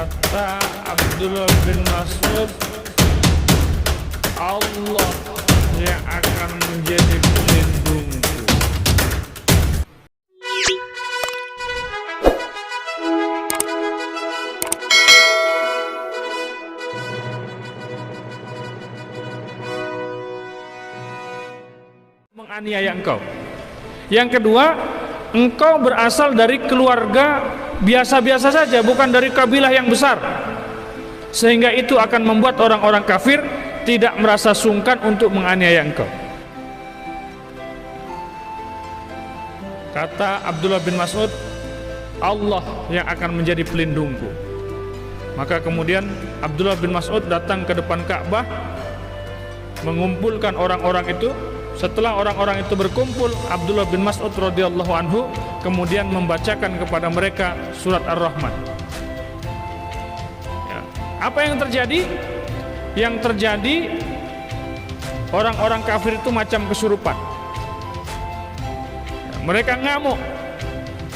Kata Abdullah bin Mas'ud, Allah yang akan menjadi pelindungku. Menganiaya engkau. Yang kedua, engkau berasal dari keluarga biasa-biasa saja, bukan dari kabilah yang besar, sehingga itu akan membuat orang-orang kafir tidak merasa sungkan untuk menganiaya engkau. Kata Abdullah bin Mas'ud, Allah yang akan menjadi pelindungku. Maka kemudian Abdullah bin Mas'ud datang ke depan Ka'bah, mengumpulkan orang-orang itu. Setelah orang-orang itu berkumpul, Abdullah bin Mas'ud radhiyallahu anhu kemudian membacakan kepada mereka surat Ar-Rahman. Ya. Apa yang terjadi? Yang terjadi, orang-orang kafir itu macam kesurupan. Ya, mereka ngamuk.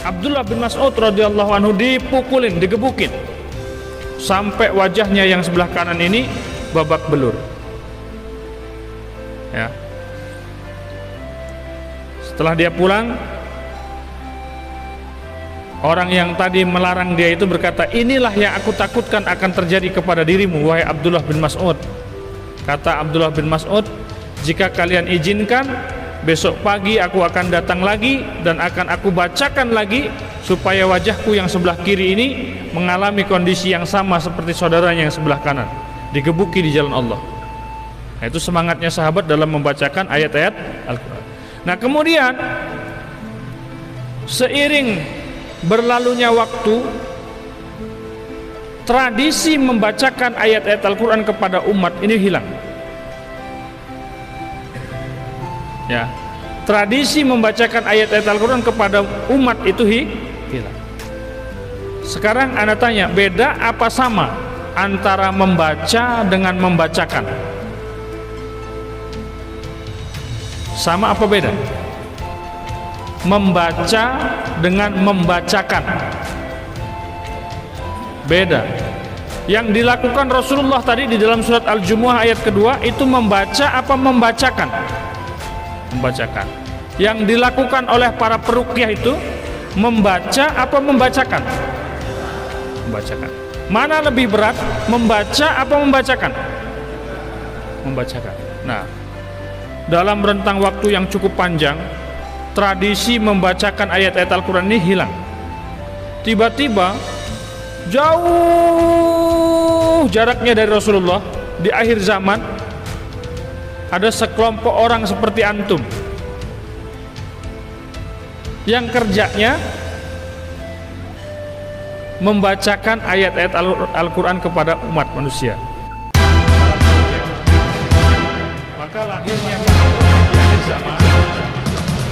Abdullah bin Mas'ud radhiyallahu anhu dipukulin, digebukin, sampai wajahnya yang sebelah kanan ini babak belur. Ya. Setelah dia pulang, orang yang tadi melarang dia itu berkata, inilah yang aku takutkan akan terjadi kepada dirimu, wahai Abdullah bin Mas'ud. Kata Abdullah bin Mas'ud, jika kalian izinkan, besok pagi aku akan datang lagi dan akan aku bacakan lagi, supaya wajahku yang sebelah kiri ini mengalami kondisi yang sama seperti saudaranya yang sebelah kanan, digebuki di jalan Allah. Nah, itu semangatnya sahabat dalam membacakan ayat-ayat Al-Quran. Nah, kemudian seiring berlalunya waktu, tradisi membacakan ayat-ayat Al-Quran kepada umat ini hilang. Ya, tradisi membacakan ayat-ayat Al-Quran kepada umat itu hilang. Sekarang Anda tanya, beda apa sama antara membaca dengan membacakan? Sama apa beda? Membaca dengan membacakan beda. Yang dilakukan Rasulullah tadi di dalam surat Al-Jumu'ah ayat kedua itu membaca apa membacakan? Membacakan. Yang dilakukan oleh para peruqyah itu membaca apa membacakan? Membacakan. Mana lebih berat, membaca apa membacakan? Membacakan. Nah, dalam rentang waktu yang cukup panjang, tradisi membacakan ayat-ayat Al-Quran ini hilang. Tiba-tiba, jauh jaraknya dari Rasulullah, di akhir zaman, ada sekelompok orang seperti antum, yang kerjanya membacakan ayat-ayat Al-Quran kepada umat manusia. Maka lahirnya di akhir zaman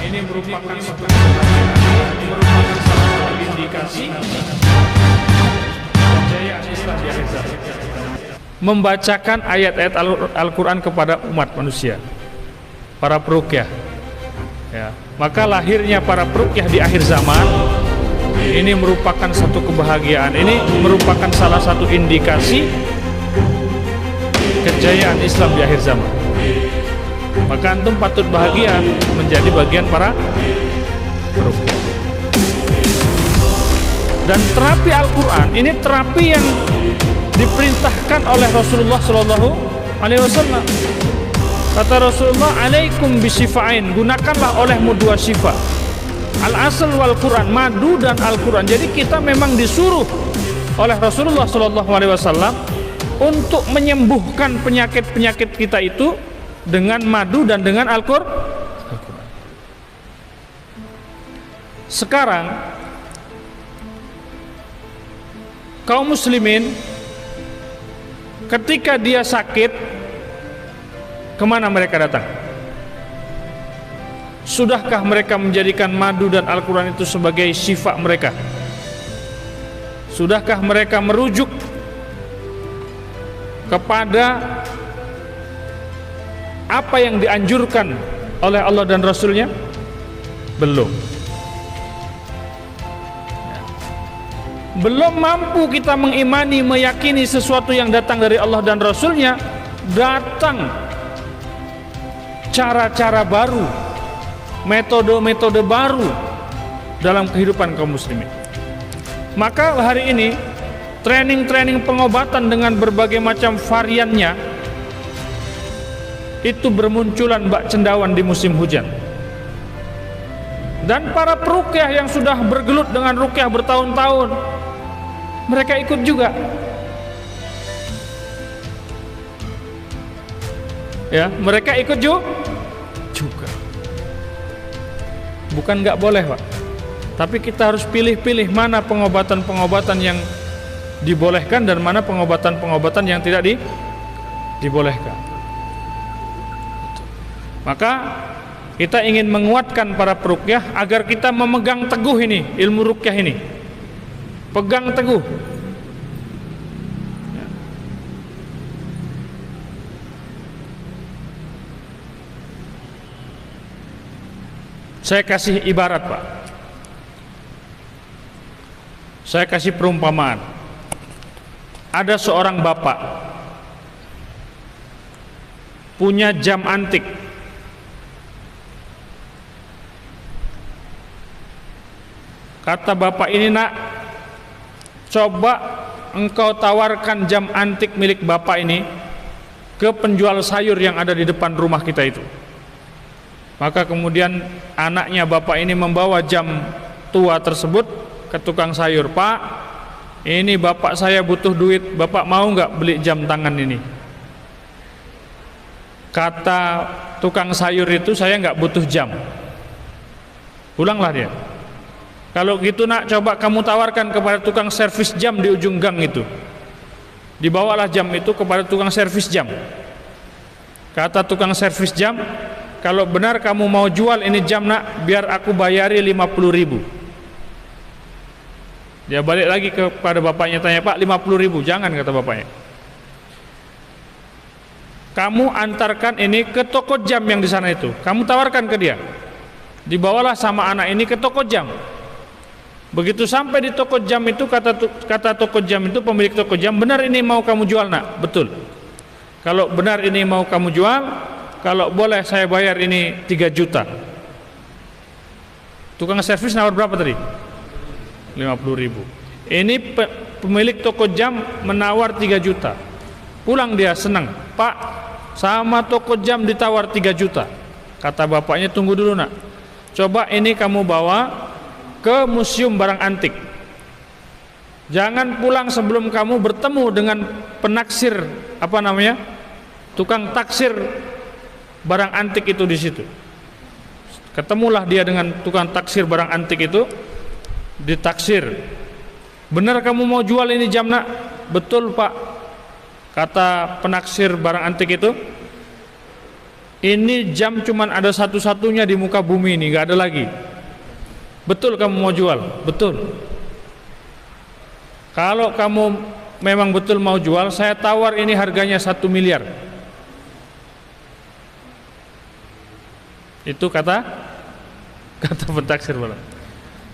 ini merupakan satu indikasi kejayaan Islam di akhir zaman. Membacakan ayat-ayat Al-Quran kepada umat manusia, para peruqyah. Ya, maka lahirnya para peruqyah di akhir zaman ini merupakan satu kebahagiaan. Ini merupakan salah satu indikasi kejayaan Islam di akhir zaman. Maka antum patut bahagia menjadi bagian para peruqyah. Dan terapi Al-Quran ini terapi yang diperintahkan oleh Rasulullah Shallallahu Alaihi Wasallam. Kata Rasulullah, alaikum bisifain, gunakanlah olehmu dua sifat, al-asl wal Quran, madu dan Al-Quran. Jadi kita memang disuruh oleh Rasulullah Shallallahu Alaihi Wasallam untuk menyembuhkan penyakit-penyakit kita itu dengan madu dan dengan Al-Quran. Sekarang kaum muslimin ketika dia sakit, kemana mereka datang? Sudahkah mereka menjadikan madu dan Al-Quran itu sebagai syifa mereka? Sudahkah mereka merujuk kepada apa yang dianjurkan oleh Allah dan Rasulnya? Belum. belum mampu kita mengimani, meyakini sesuatu yang datang dari Allah dan Rasulnya, datang cara-cara baru, metode-metode baru dalam kehidupan kaum muslimin. Maka hari ini training-training pengobatan dengan berbagai macam variannya itu bermunculan bak cendawan di musim hujan. Dan para peruqyah yang sudah bergelut dengan ruqyah bertahun-tahun, mereka ikut juga. Ya, mereka ikut juga. Bukan nggak boleh, Pak. Tapi kita harus pilih-pilih mana pengobatan-pengobatan yang dibolehkan dan mana pengobatan-pengobatan yang tidak dibolehkan. Maka kita ingin menguatkan para peruqyah agar kita memegang teguh ini, ilmu ruqyah ini. Pegang teguh. Saya kasih ibarat, Pak. Saya kasih perumpamaan. Ada seorang bapak punya jam antik. Kata bapak ini, nak, coba engkau tawarkan jam antik milik bapak ini ke penjual sayur yang ada di depan rumah kita itu. Maka kemudian anaknya bapak ini membawa jam tua tersebut ke tukang sayur. Pak, ini bapak saya butuh duit, bapak mau nggak beli jam tangan ini? Kata tukang sayur itu, saya nggak butuh jam. Pulanglah dia. Kalau gitu, nak, coba kamu tawarkan kepada tukang servis jam di ujung gang itu. Dibawalah jam itu kepada tukang servis jam. Kata tukang servis jam, kalau benar kamu mau jual ini jam, nak, biar aku bayari 50.000. Dia balik lagi kepada bapaknya, tanya, Pak, 50.000? Jangan, kata bapaknya. Kamu antarkan ini ke toko jam yang di sana itu. Kamu tawarkan ke dia. Dibawalah sama anak ini ke toko jam. Begitu sampai di toko jam itu, kata toko jam itu, pemilik toko jam, benar ini mau kamu jual, nak? Betul. Kalau benar ini mau kamu jual, kalau boleh saya bayar ini 3 juta. Tukang servis nawar berapa tadi? 50.000. Ini pemilik toko jam menawar 3 juta. Pulang dia senang. Pak, sama toko jam ditawar 3 juta. Kata bapaknya, tunggu dulu, nak. Coba ini kamu bawa ke museum barang antik. Jangan pulang sebelum kamu bertemu dengan penaksir, apa namanya, tukang taksir barang antik itu di situ. Ketemulah dia dengan tukang taksir barang antik itu, ditaksir. Benar kamu mau jual ini jam, nak? Betul, Pak. Kata penaksir barang antik itu, ini jam cuman ada satu-satunya di muka bumi ini, nggak ada lagi. Betul kamu mau jual? Betul. Kalau kamu memang betul mau jual, saya tawar ini harganya 1 miliar. Itu kata pentaksir malam.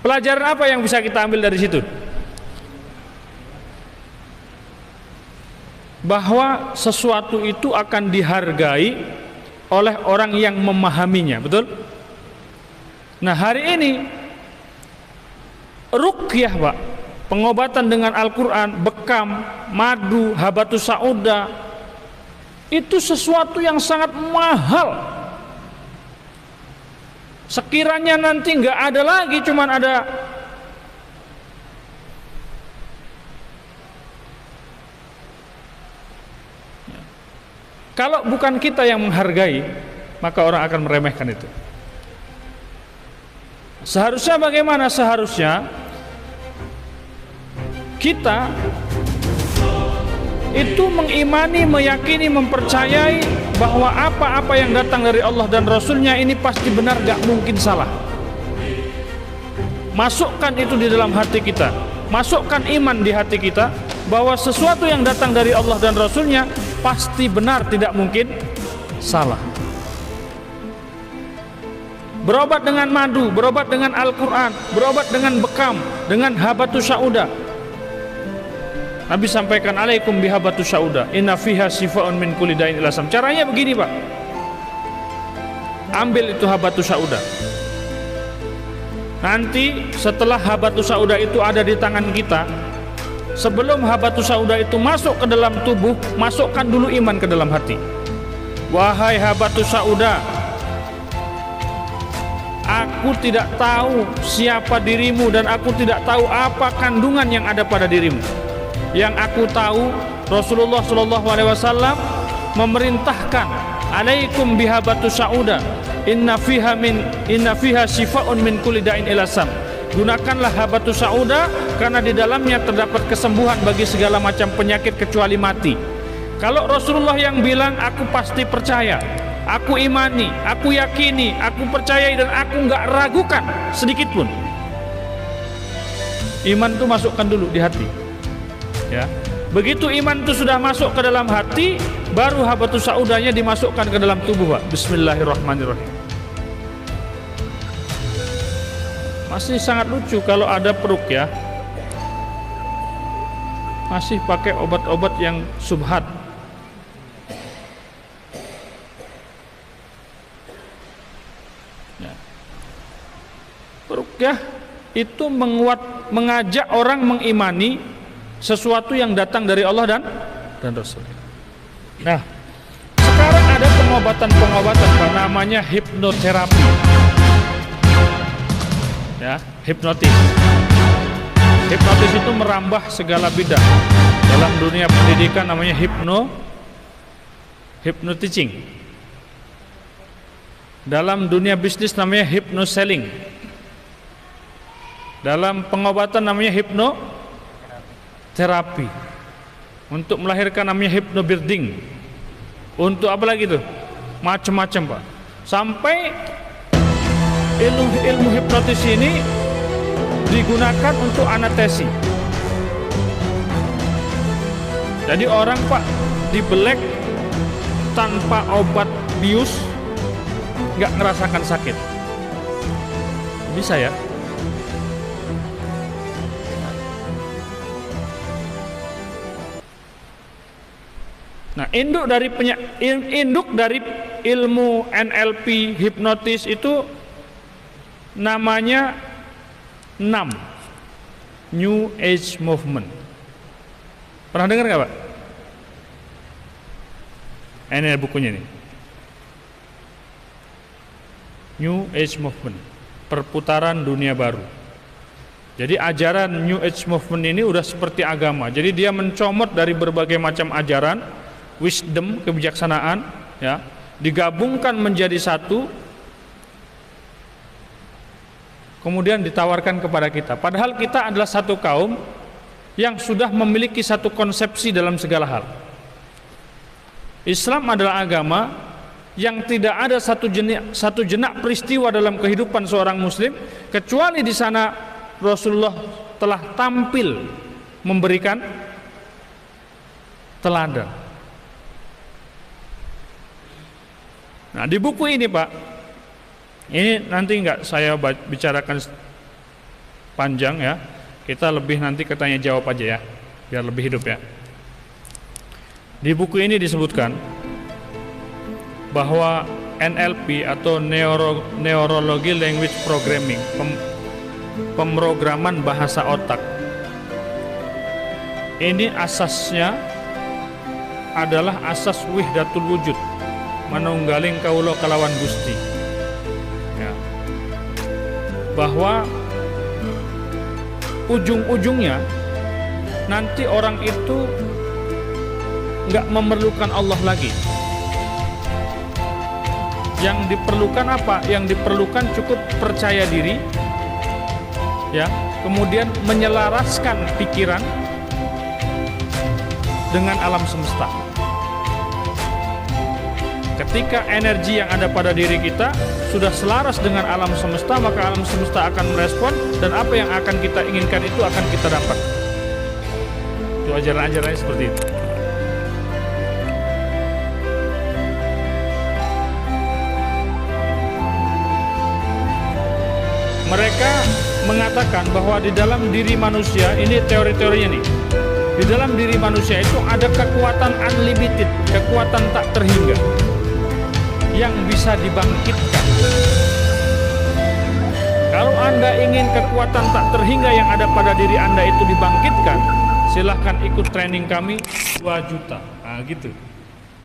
Pelajaran apa yang bisa kita ambil dari situ? Bahwa sesuatu itu akan dihargai oleh orang yang memahaminya, betul? Nah, hari ini ruqyah, Pak, pengobatan dengan Al-Quran, bekam, madu, habatus sauda, itu sesuatu yang sangat mahal. Sekiranya nanti nggak ada lagi, cuman ada kalau bukan kita yang menghargai, maka orang akan meremehkan itu. Seharusnya bagaimana? Seharusnya kita itu mengimani, meyakini, mempercayai bahwa apa-apa yang datang dari Allah dan Rasulnya ini pasti benar, gak mungkin salah. Masukkan itu di dalam hati kita, masukkan iman di hati kita bahwa sesuatu yang datang dari Allah dan Rasulnya pasti benar, tidak mungkin salah. Berobat dengan madu, berobat dengan Al-Quran, berobat dengan bekam, dengan habatus sauda, Nabi sampaikan, alaikum bihabatu sauda, inna fiha sifaun min kulli da'in ila sam. Caranya begini Pak, ambil itu habatu sauda. Nanti setelah habatu sauda itu ada di tangan kita, sebelum habatu sauda itu masuk ke dalam tubuh, masukkan dulu iman ke dalam hati. Wahai habatu sauda, aku tidak tahu siapa dirimu dan aku tidak tahu apa kandungan yang ada pada dirimu. Yang aku tahu, Rasulullah SAW memerintahkan, alaikum bihabatu sauda, inna fiha sifaun min kulli da'in ila sam. Gunakanlah habatu sauda karena di dalamnya terdapat kesembuhan bagi segala macam penyakit kecuali mati. Kalau Rasulullah yang bilang, aku pasti percaya, aku imani, aku yakini, aku percayai dan aku nggak ragukan sedikit pun. Iman itu masukkan dulu di hati. Ya. Begitu iman itu sudah masuk ke dalam hati, baru habatu saudanya dimasukkan ke dalam tubuh, Pak. Bismillahirrahmanirrahim. Masih sangat lucu kalau ada peruqyah masih pakai obat-obat yang subhat. Ya. Peruqyah itu mengajak orang mengimani sesuatu yang datang dari Allah dan Rasul. Nah, sekarang ada pengobatan Pak, namanya hipnoterapi. Ya, hipnotis. Hipnotis itu merambah segala bidang. Dalam dunia pendidikan namanya hypnoteaching. Dalam dunia bisnis namanya hypnoselling. Dalam pengobatan namanya hipnoterapi. Untuk melahirkan namanya hypnobirthing. Untuk apa lagi tuh? Macam-macam Pak. Sampai ilmu hipnotis ini digunakan untuk anestesi. Jadi orang Pak dibelek tanpa obat bius, nggak ngerasakan sakit. Bisa ya? Nah, induk dari ilmu NLP hipnotis itu namanya NAM, New Age Movement. Pernah dengar nggak Pak? Ini bukunya nih, New Age Movement, perputaran dunia baru. Jadi ajaran New Age Movement ini udah seperti agama. Jadi dia mencomot dari berbagai macam ajaran, wisdom, kebijaksanaan, ya, digabungkan menjadi satu, kemudian ditawarkan kepada kita. Padahal kita adalah satu kaum yang sudah memiliki satu konsepsi dalam segala hal. Islam adalah agama yang tidak ada satu jenak peristiwa dalam kehidupan seorang muslim kecuali di sana Rasulullah telah tampil memberikan teladan. Nah, di buku ini Pak, ini nanti nggak saya bicarakan panjang ya, kita lebih nanti ketanya jawab aja ya, biar lebih hidup ya. Di buku ini disebutkan bahwa NLP atau Neurology Language Programming, pemrograman bahasa otak, ini asasnya adalah asas wihdatul wujud, manunggaling kaulo kalawan Gusti. Ya. Bahwa ujung-ujungnya nanti orang itu nggak memerlukan Allah lagi. Yang diperlukan apa? Yang diperlukan cukup percaya diri, ya, kemudian menyelaraskan pikiran dengan alam semesta. Ketika energi yang ada pada diri kita sudah selaras dengan alam semesta, maka alam semesta akan merespon dan apa yang akan kita inginkan itu akan kita dapat. Itu ajaran-ajarannya seperti itu. Mereka mengatakan bahwa di dalam diri manusia, ini teori-teorinya nih, Di dalam diri manusia itu ada kekuatan unlimited, kekuatan tak terhingga yang bisa dibangkitkan. Kalau Anda ingin kekuatan tak terhingga yang ada pada diri Anda itu dibangkitkan, silahkan ikut training kami 2 juta. Nah gitu.